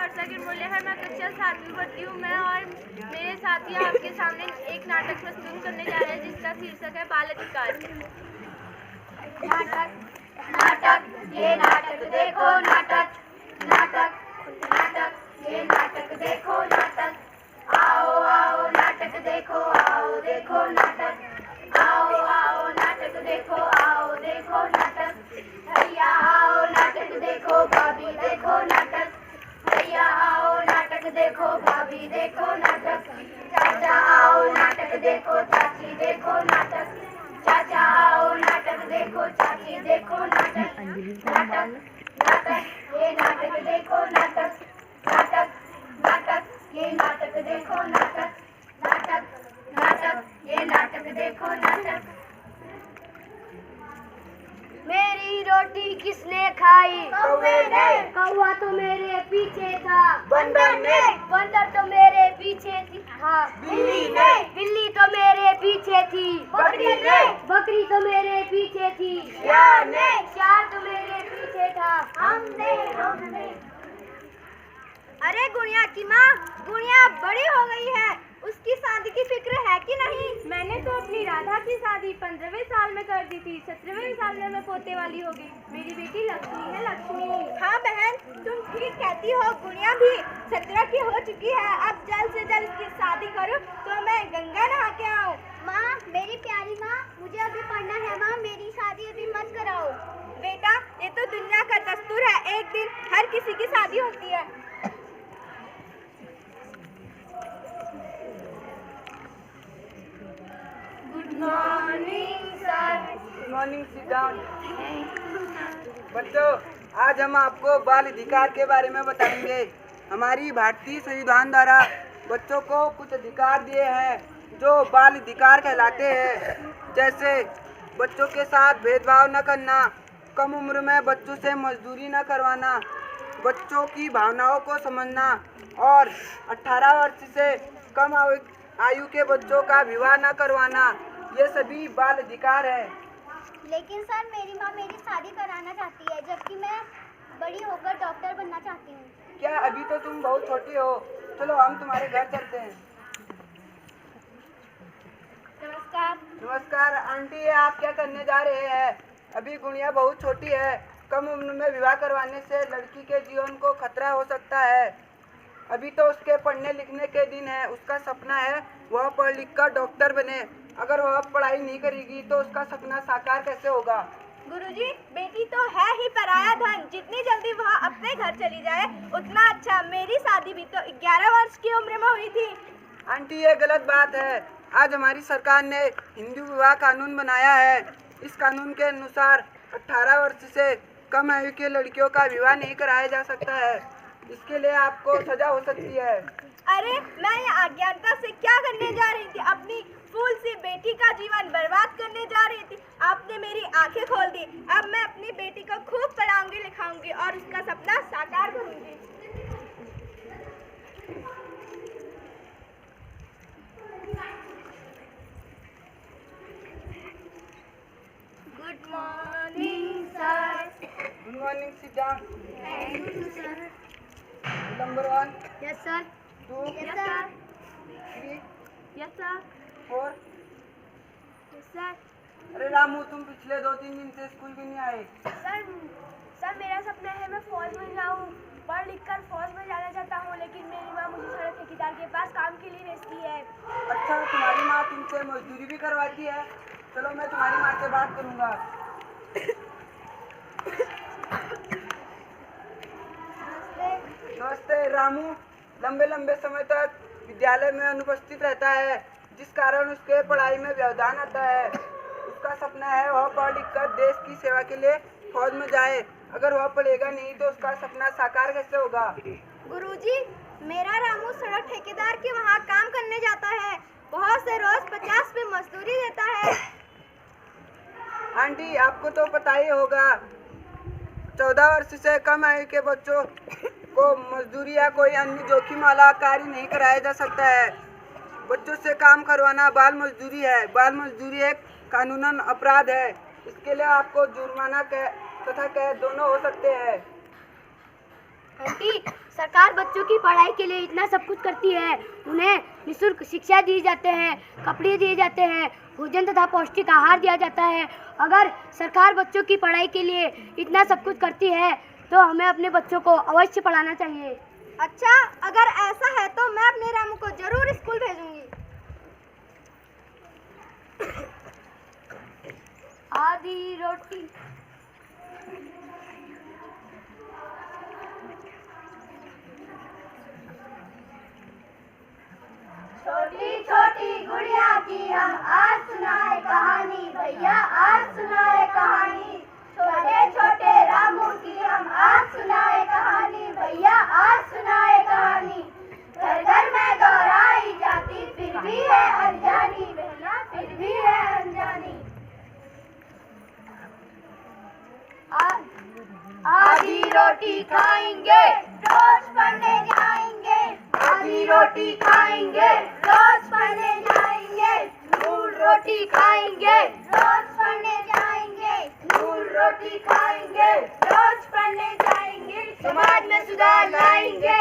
वर्षा गिरमोले है। मैं कक्षा 7वीं पढ़ती हूँ। मैं और मेरे साथी आपके सामने एक नाटक प्रस्तुत करने जा रहे हैं जिसका शीर्षक है बाल अधिकार। नाटक नाटक ये नाटक देखो नाटक नाटक नाटक ये नाटक देखो नाटक आओ आओ नाटक देखो आओ देखो नाटक आओ आओ नाटक देखो आओ देखो नाटक भैया आओ नाटक देखो भाभी देखो नाटक भैया आओ नाटक देखो भाभी देखो नाटक चाचा आओ नाटक देखो चाची देखो नाटक चाचा आओ नाटक देखो चाची देखो नाटक नाटक नाटक ये नाटक देखो नाटक नाटक नाटक ये नाटक देखो नाटक नाटक नाटक ये नाटक देखो नाटक। मेरी रोटी किसने खाई? कौवे ने। कौवा तो मेरे पीछे था। बंदर ने। बंदर तो मेरे पीछे था। बिल्ली ने। बिल्ली तो मेरे पीछे थी। बकरी ने। बकरी तो मेरे पीछे थी। शेर ने। शेर तो मेरे पीछे था। हमने। अरे गुड़िया की माँ, गुड़िया बड़ी हो गई है, उसकी शादी की फिक्र है कि नहीं? मैंने तो अपनी राधा की शादी 15वें साल में कर दी थी। 17वें साल में मैं पोते वाली हो गई। मेरी बेटी लक्ष्मी है, लक्ष्मी। हाँ बहन, तुम ठीक कहती हो। गुड़िया भी 17 की हो चुकी है। अब जल्द से जल्द इसकी शादी करो तो मैं गंगा नहा के आऊँ। माँ, मेरी प्यारी माँ, मुझे अभी पढ़ना है। माँ, मेरी शादी अभी मत कराओ। बेटा, ये तो दुनिया का दस्तूर है, एक दिन हर किसी की शादी होती है। Good morning sir. Good morning, sit down. बच्चों, आज हम आपको बाल अधिकार के बारे में बताएंगे। हमारी भारतीय संविधान द्वारा बच्चों को कुछ अधिकार दिए हैं जो बाल अधिकार कहलाते हैं, जैसे बच्चों के साथ भेदभाव न करना, कम उम्र में बच्चों से मजदूरी न करवाना, बच्चों की भावनाओं को समझना और 18 वर्ष से कम आयु के बच्चों का विवाह न करवाना। ये सभी बाल अधिकार है। लेकिन सर, मेरी माँ मेरी शादी कराना चाहती है, जबकि मैं बड़ी होकर डॉक्टर बनना चाहती हूँ। क्या अभी तो तुम बहुत छोटी हो? चलो हम तुम्हारे घर चलते हैं। नमस्कार। नमस्कार आंटी, आप क्या करने जा रहे हैं? अभी गुड़िया बहुत छोटी है। कम उम्र में विवाह करवाने से लड़की के जीवन को खतरा हो सकता है। अभी तो उसके पढ़ने लिखने के दिन है। उसका सपना है वह पढ़ लिख कर डॉक्टर बने। अगर वह पढ़ाई नहीं करेगी तो उसका सपना साकार कैसे होगा? गुरुजी, बेटी तो है ही पराया धन। जितनी जल्दी वह अपने घर चली जाए उतना अच्छा। मेरी शादी भी तो 11 वर्ष की उम्र में हुई थी। आंटी, ये गलत बात है। आज हमारी सरकार ने हिंदू विवाह कानून बनाया है। इस कानून के अनुसार 18 वर्ष से कम आयु के लड़कियों का विवाह नहीं कराया जा सकता है। इसके लिए आपको सजा हो सकती है। अरे, मैं ये अज्ञानता से क्या करने जा रही थी? अपनी फूल सी बेटी का जीवन बर्बाद करने जा रही थी। आपने मेरी आंखें खोल दी। अब मैं अपनी बेटी को खूब पढ़ाऊंगी लिखाऊंगी और उसका सपना साकार करूंगी। Good morning sir. Good morning, sit down. Thank you sir. Number 1, yes sir. 2, yes sir. 3, yes sir. 4। Yes sir. अरे रामू, तुम पिछले 2-3 दिन से स्कूल भी नहीं आए। सर मेरा सपना है मैं फौज में जाऊँ। पढ़ लिख कर फौज में जाना चाहता हूँ, लेकिन मेरी माँ मुझे सड़क ठेकेदार के पास काम के लिए भेजती है। अच्छा, तुम्हारी माँ तुमसे मजदूरी भी करवाती है? चलो मैं तुम्हारी माँ से बात करूँगा। नमस्ते। रामू लंबे लंबे समय तक विद्यालय में अनुपस्थित रहता है, जिस कारण उसके पढ़ाई में व्यवधान आता है। उसका सपना है वह पढ़ लिख कर देश की सेवा के लिए फौज में जाए। अगर वह पढ़ेगा नहीं तो उसका सपना साकार कैसे होगा? गुरुजी, मेरा रामू सड़क ठेकेदार के वहाँ काम करने जाता है। बहुत से रोज 50 पे मजदूरी देता है। आंटी, आपको तो पता ही होगा, 14 वर्ष से कम आयु के बच्चों को मजदूरी या कोई अन्य जोखिम वाला कार्य नहीं कराया जा सकता है। बच्चों से काम करवाना बाल मजदूरी है। बाल मजदूरी एक कानूनन अपराध है। इसके लिए आपको जुर्माना तथा कैद दोनों हो सकते हैं। आंटी, सरकार बच्चों की पढ़ाई के लिए इतना सब कुछ करती है। उन्हें निःशुल्क शिक्षा दी जाते हैं, कपड़े दिए जाते हैं, भोजन तथा पौष्टिक आहार दिया जाता है। अगर सरकार बच्चों की पढ़ाई के लिए इतना सब कुछ करती है तो हमें अपने बच्चों को अवश्य पढ़ाना चाहिए। अच्छा, अगर ऐसा है तो मैं अपने रामू को जरूर स्कूल भेजूंगी। आधी रोटी छोटी छोटी गुड़िया की हम आज सुनाए कहानी, भैया आज सुनाए कहानी। छोटे छोटे रामू की हम आज सुनाए कहानी, भैया आज सुनाए कहानी। घर घर में दोहराई जाती फिर भी है अनजानी, बहना फिर भी है अनजानी। आधी रोटी खाएंगे रोज पढ़ने जाएंगे, आधी रोटी खाएंगे रोज पढ़ने जाएंगे। नूल रोटी खाएंगे रोज पढ़ने जाएंगे, नूल रोटी खाएंगे रोज पढ़ने जाएंगे। समाज में सुधार लाएंगे,